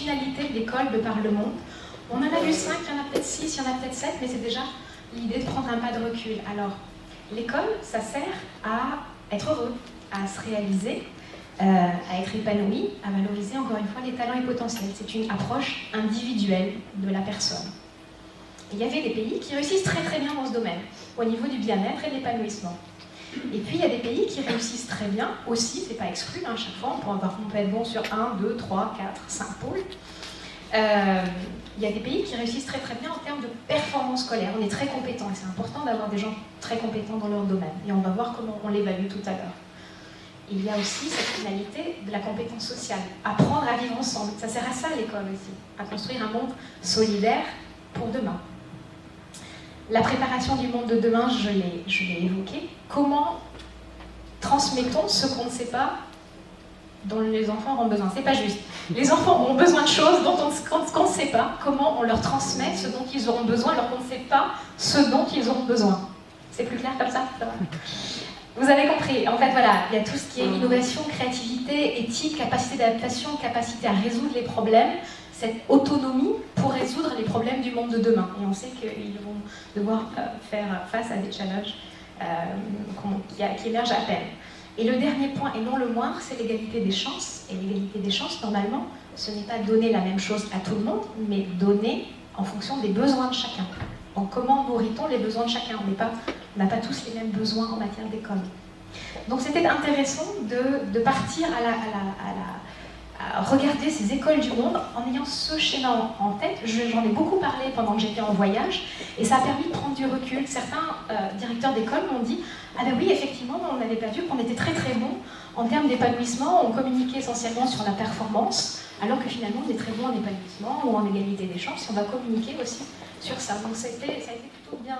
finalité de l'école de par le monde. On en a vu 5, il y en a peut-être 6, il y en a peut-être 7, mais c'est déjà l'idée de prendre un pas de recul. Alors, l'école, ça sert à être heureux, à se réaliser, à être épanoui, à valoriser encore une fois les talents et potentiels. C'est une approche individuelle de la personne. Et il y avait des pays qui réussissent très très bien dans ce domaine, au niveau du bien-être et de l'épanouissement. Et puis il y a des pays qui réussissent très bien aussi, c'est pas exclu, hein, chaque fois on peut être bon sur 1, 2, 3, 4, 5 pôles. Il y a des pays qui réussissent très très bien en termes de performance scolaire. On est très compétents et c'est important d'avoir des gens très compétents dans leur domaine. Et on va voir comment on l'évalue tout à l'heure. Il y a aussi cette finalité de la compétence sociale, apprendre à vivre ensemble. Ça sert à ça l'école aussi, à construire un monde solidaire pour demain. La préparation du monde de demain, je l'ai évoqué. Comment transmettons ce qu'on ne sait pas, dont les enfants auront besoin? C'est pas juste. Les enfants ont besoin de choses dont qu'on ne sait pas. Comment on leur transmet ce dont ils auront besoin alors qu'on ne sait pas ce dont ils auront besoin? C'est plus clair comme ça? Vous avez compris. En fait, voilà, il y a tout ce qui est innovation, créativité, éthique, capacité d'adaptation, capacité à résoudre les problèmes, cette autonomie pour résoudre les problèmes du monde de demain. Et on sait qu'ils vont devoir faire face à des challenges qui émergent à peine. Et le dernier point, et non le moindre, c'est l'égalité des chances. Et l'égalité des chances, normalement, ce n'est pas donner la même chose à tout le monde, mais donner en fonction des besoins de chacun. Donc comment nourrit-on les besoins de chacun? On n'a pas tous les mêmes besoins en matière d'école. Donc c'était intéressant de partir à regarder ces écoles du monde en ayant ce schéma en tête. J'en ai beaucoup parlé pendant que j'étais en voyage et ça a permis de prendre du recul. Certains directeurs d'école m'ont dit « Ah ben oui, effectivement, on n'avait pas vu qu'on était très très bon en termes d'épanouissement, on communiquait essentiellement sur la performance, alors que finalement on est très bon en épanouissement ou en égalité des chances, on va communiquer aussi sur ça. » Donc ça a été plutôt bien